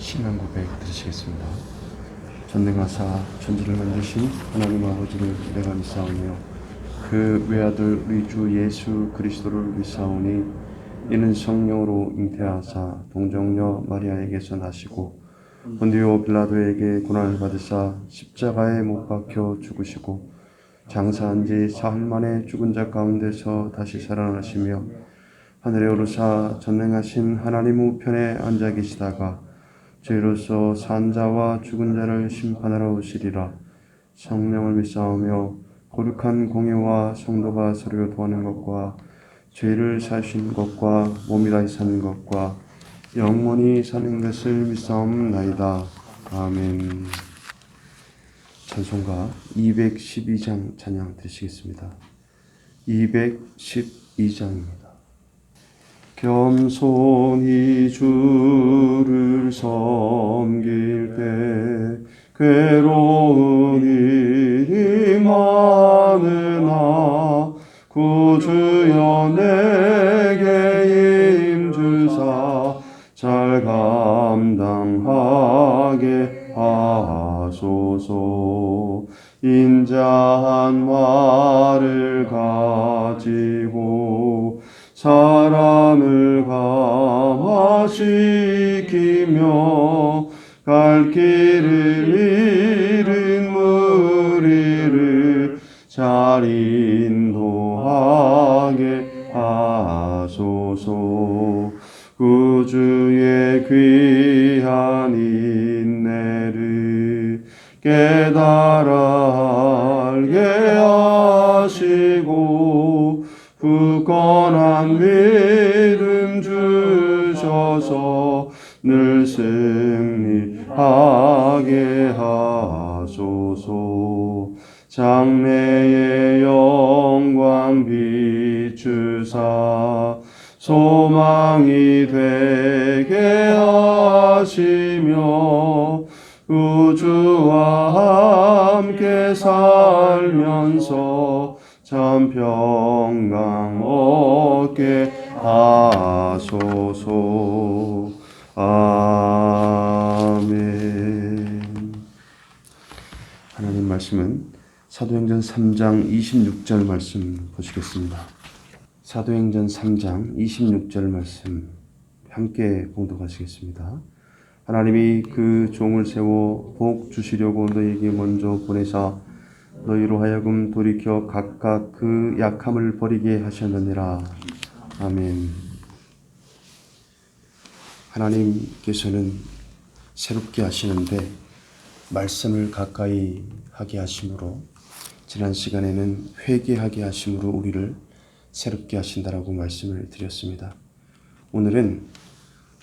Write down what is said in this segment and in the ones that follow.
신앙 고백 드리시겠습니다. 전능하사 천지를 만드신 하나님 아버지를 내가 믿사오며 그 외아들 우리 주 예수 그리스도를 믿사오니 이는 성령으로 잉태하사 동정녀 마리아에게서 나시고 본디오 빌라도에게 고난을 받으사 십자가에 못 박혀 죽으시고 장사한 지 사흘 만에 죽은 자 가운데서 다시 살아나시며 하늘에 오르사 전능하신 하나님 우편에 앉아 계시다가 죄로서 산 자와 죽은 자를 심판하러 오시리라. 성령을 믿사오며 거룩한 공예와 성도가 서로 도하는 것과 죄를 사신 것과 몸이 다시 사는 것과 영원히 사는 것을 믿사옵나이다. 아멘. 찬송가 212장 찬양 드리시겠습니다. 212장입니다. 겸손히 주를 섬길 때 괴로운 일이 많으나 구주여 내게 힘주사 잘 감당하게 하소서. 인자한 말을 가지고 사람을 감화시키며 갈 길을 잃은 무리를 잘 인도하게 하소서. 구주의 귀한 인내를 깨달아 알게 하시고 굳건한 믿음 주셔서 늘 승리하게 하소서. 장래의 영광 비추사 소망이 되게 하시며 우주와 함께 살면서 참 평강 얻게 하소서. 아멘. 하나님 말씀은 사도행전 3장 26절 말씀 보시겠습니다. 사도행전 3장 26절 말씀 함께 봉독하시겠습니다. 하나님이 그 종을 세워 복 주시려고 너희에게 먼저 보내사 너희로 하여금 돌이켜 각각 그 약함을 버리게 하셨느니라. 아멘. 하나님께서는 새롭게 하시는데 말씀을 가까이 하게 하심으로 지난 시간에는 회개하게 하심으로 우리를 새롭게 하신다라고 말씀을 드렸습니다. 오늘은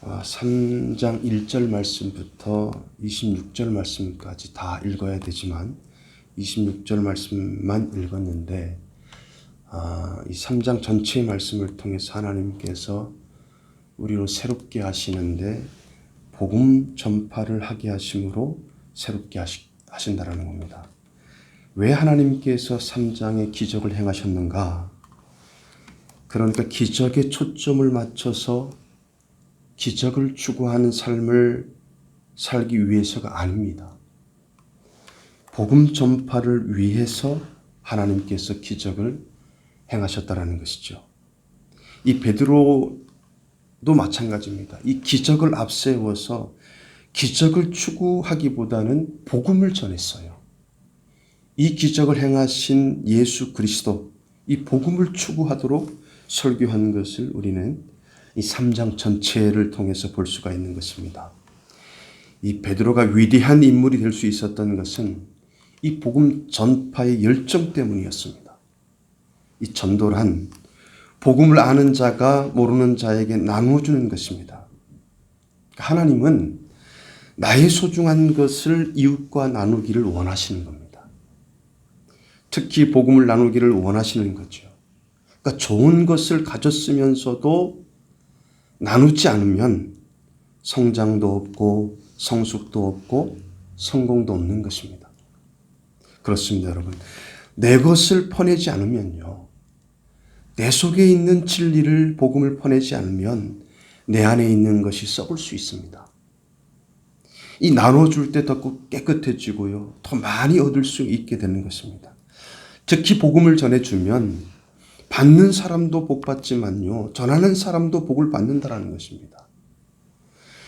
3장 1절 말씀부터 26절 말씀까지 다 읽어야 되지만 26절 말씀만 읽었는데 이 3장 전체의 말씀을 통해서 하나님께서 우리로 새롭게 하시는데 복음 전파를 하게 하심으로 새롭게 하신다라는 겁니다. 왜 하나님께서 3장에 기적을 행하셨는가? 그러니까 기적에 초점을 맞춰서 기적을 추구하는 삶을 살기 위해서가 아닙니다. 복음 전파를 위해서 하나님께서 기적을 행하셨다라는 것이죠. 이 베드로도 마찬가지입니다. 이 기적을 앞세워서 기적을 추구하기보다는 복음을 전했어요. 이 기적을 행하신 예수 그리스도, 이 복음을 추구하도록 설교한 것을 우리는 이 3장 전체를 통해서 볼 수가 있는 것입니다. 이 베드로가 위대한 인물이 될 수 있었던 것은 이 복음 전파의 열정 때문이었습니다. 이 전도란 복음을 아는 자가 모르는 자에게 나누어주는 것입니다. 하나님은 나의 소중한 것을 이웃과 나누기를 원하시는 겁니다. 특히 복음을 나누기를 원하시는 거죠. 그러니까 좋은 것을 가졌으면서도 나누지 않으면 성장도 없고 성숙도 없고 성공도 없는 것입니다. 그렇습니다, 여러분. 내 것을 퍼내지 않으면요, 내 속에 있는 진리를 복음을 퍼내지 않으면 내 안에 있는 것이 썩을 수 있습니다. 이 나눠줄 때 더 깨끗해지고요. 더 많이 얻을 수 있게 되는 것입니다. 특히 복음을 전해주면 받는 사람도 복 받지만요. 전하는 사람도 복을 받는다는 것입니다.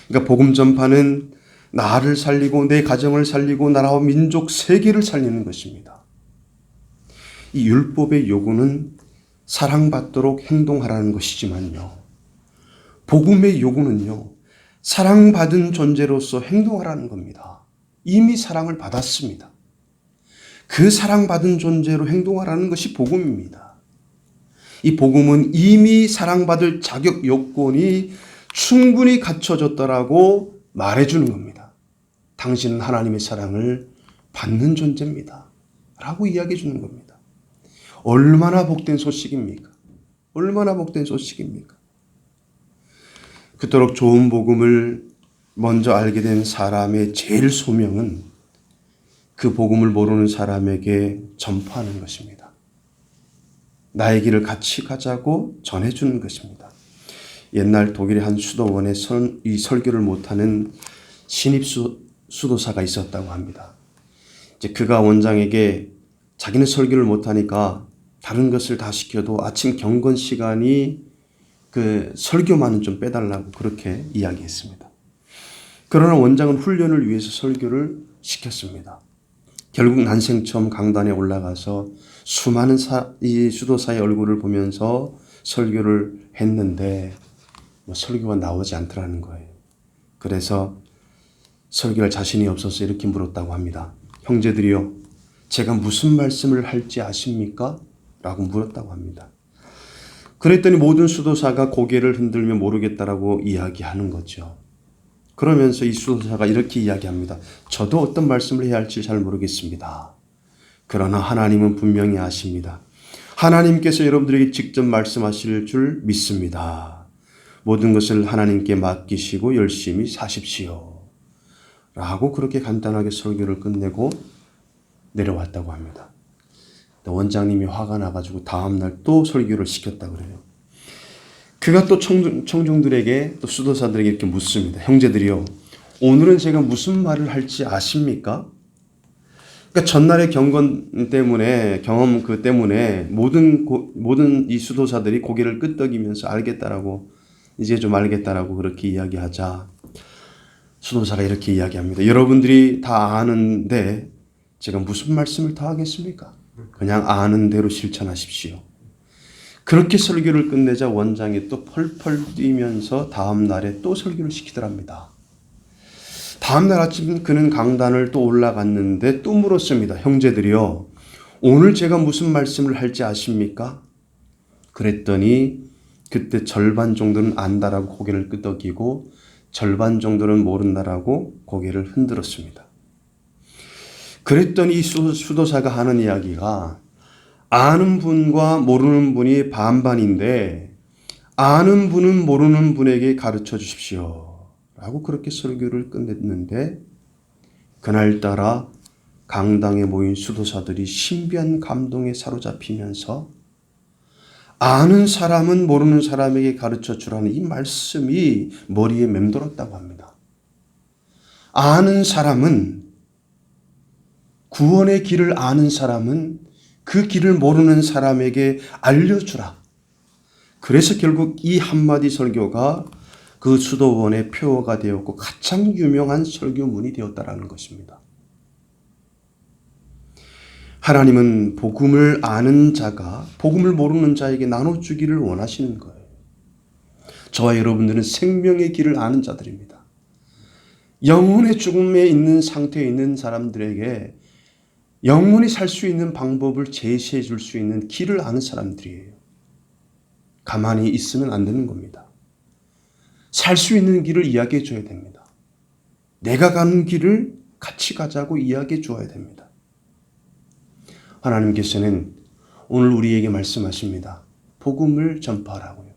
그러니까 복음 전파는 나를 살리고 내 가정을 살리고 나라와 민족 세계를 살리는 것입니다. 이 율법의 요구는 사랑받도록 행동하라는 것이지만요. 복음의 요구는요. 사랑받은 존재로서 행동하라는 겁니다. 이미 사랑을 받았습니다. 그 사랑받은 존재로 행동하라는 것이 복음입니다. 이 복음은 이미 사랑받을 자격 요건이 충분히 갖춰졌다라고 말해주는 겁니다. 당신은 하나님의 사랑을 받는 존재입니다. 라고 이야기해 주는 겁니다. 얼마나 복된 소식입니까? 얼마나 복된 소식입니까? 그토록 좋은 복음을 먼저 알게 된 사람의 제일 소명은 그 복음을 모르는 사람에게 전파하는 것입니다. 나의 길을 같이 가자고 전해주는 것입니다. 옛날 독일의 한 수도원에 이 설교를 못하는 신입 수도사가 있었다고 합니다. 이제 그가 원장에게 자기는 설교를 못하니까 다른 것을 다 시켜도 아침 경건 시간이 그 설교만은 좀 빼달라고 그렇게 이야기했습니다. 그러나 원장은 훈련을 위해서 설교를 시켰습니다. 결국 난생 처음 강단에 올라가서 수많은 이 수도사의 얼굴을 보면서 설교를 했는데 설교가 나오지 않더라는 거예요. 그래서 설교할 자신이 없어서 이렇게 물었다고 합니다. 형제들이요, 제가 무슨 말씀을 할지 아십니까? 라고 물었다고 합니다. 그랬더니 모든 수도사가 고개를 흔들며 모르겠다라고 이야기하는 거죠. 그러면서 이 수도사가 이렇게 이야기합니다. 저도 어떤 말씀을 해야 할지 잘 모르겠습니다. 그러나 하나님은 분명히 아십니다. 하나님께서 여러분들에게 직접 말씀하실 줄 믿습니다. 모든 것을 하나님께 맡기시고 열심히 사십시오. 라고 그렇게 간단하게 설교를 끝내고 내려왔다고 합니다. 원장님이 화가 나가지고 다음날 또 설교를 시켰다고 그래요. 그가 또 청중들에게 또 수도사들에게 이렇게 묻습니다. 형제들이요, 오늘은 제가 무슨 말을 할지 아십니까? 그러니까 전날의 경험 때문에 모든 이 수도사들이 고개를 끄덕이면서 알겠다라고, 이제 좀 알겠다라고 그렇게 이야기하자 수도사가 이렇게 이야기합니다. 여러분들이 다 아는데 제가 무슨 말씀을 더 하겠습니까? 그냥 아는 대로 실천하십시오. 그렇게 설교를 끝내자 원장이 또 펄펄 뛰면서 다음 날에 또 설교를 시키더랍니다. 다음 날 아침 그는 강단을 또 올라갔는데 또 물었습니다. 형제들이요, 오늘 제가 무슨 말씀을 할지 아십니까? 그랬더니 그때 절반 정도는 안다라고 고개를 끄덕이고 절반 정도는 모른다라고 고개를 흔들었습니다. 그랬더니 이 수도사가 하는 이야기가 아는 분과 모르는 분이 반반인데 아는 분은 모르는 분에게 가르쳐 주십시오. 라고 그렇게 설교를 끝냈는데 그날따라 강당에 모인 수도사들이 신비한 감동에 사로잡히면서 아는 사람은 모르는 사람에게 가르쳐 주라는 이 말씀이 머리에 맴돌았다고 합니다. 아는 사람은, 구원의 길을 아는 사람은 그 길을 모르는 사람에게 알려주라. 그래서 결국 이 한마디 설교가 그 수도원의 표어가 되었고 가장 유명한 설교문이 되었다라는 것입니다. 하나님은 복음을 아는 자가 복음을 모르는 자에게 나눠주기를 원하시는 거예요. 저와 여러분들은 생명의 길을 아는 자들입니다. 영혼의 죽음에 있는 상태에 있는 사람들에게 영원히 살 수 있는 방법을 제시해 줄 수 있는 길을 아는 사람들이에요. 가만히 있으면 안 되는 겁니다. 살 수 있는 길을 이야기해 줘야 됩니다. 내가 가는 길을 같이 가자고 이야기해 줘야 됩니다. 하나님께서는 오늘 우리에게 말씀하십니다. 복음을 전파하라고요.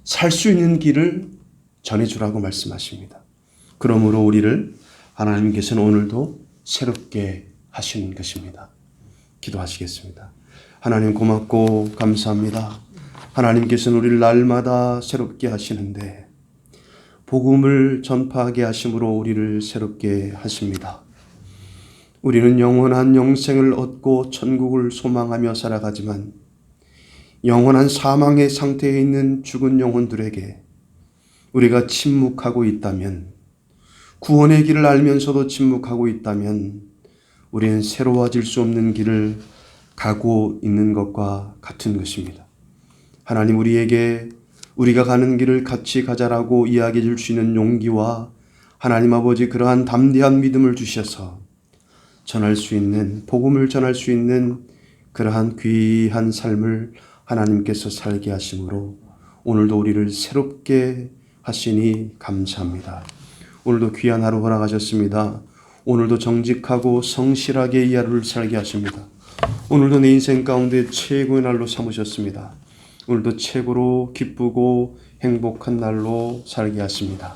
살 수 있는 길을 전해주라고 말씀하십니다. 그러므로 우리를 하나님께서는 오늘도 새롭게 하시는 것입니다. 기도하시겠습니다. 하나님 고맙고 감사합니다. 하나님께서는 우리를 날마다 새롭게 하시는데 복음을 전파하게 하심으로 우리를 새롭게 하십니다. 우리는 영원한 영생을 얻고 천국을 소망하며 살아가지만 영원한 사망의 상태에 있는 죽은 영혼들에게 우리가 침묵하고 있다면, 구원의 길을 알면서도 침묵하고 있다면 우리는 새로워질 수 없는 길을 가고 있는 것과 같은 것입니다. 하나님 우리에게 우리가 가는 길을 같이 가자라고 이야기해 줄 수 있는 용기와 하나님 아버지 그러한 담대한 믿음을 주셔서 전할 수 있는, 복음을 전할 수 있는 그러한 귀한 삶을 하나님께서 살게 하심으로 오늘도 우리를 새롭게 하시니 감사합니다. 오늘도 귀한 하루 허락하셨습니다. 오늘도 정직하고 성실하게 이 하루를 살게 하십니다. 오늘도 내 인생 가운데 최고의 날로 삼으셨습니다. 오늘도 최고로 기쁘고 행복한 날로 살게 하십니다.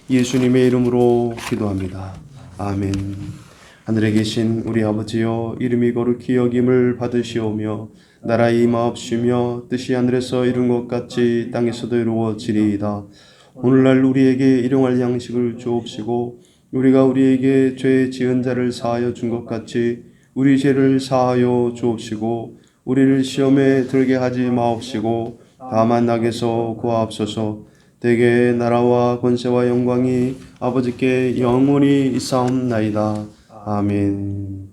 예수님의 이름으로 기도합니다. 아멘. 하늘에 계신 우리 아버지여, 이름이 거룩히 여김을 받으시오며 나라의 임하옵시며 뜻이 하늘에서 이룬 것 같이 땅에서도 이루어지리이다. 오늘날 우리에게 일용할 양식을 주옵시고 우리가 우리에게 죄 지은 자를 사하여 준 것 같이 우리 죄를 사하여 주옵시고 우리를 시험에 들게 하지 마옵시고 다만 악에서 구하옵소서. 대개 나라와 권세와 영광이 아버지께 영원히 있사옵나이다. 아멘.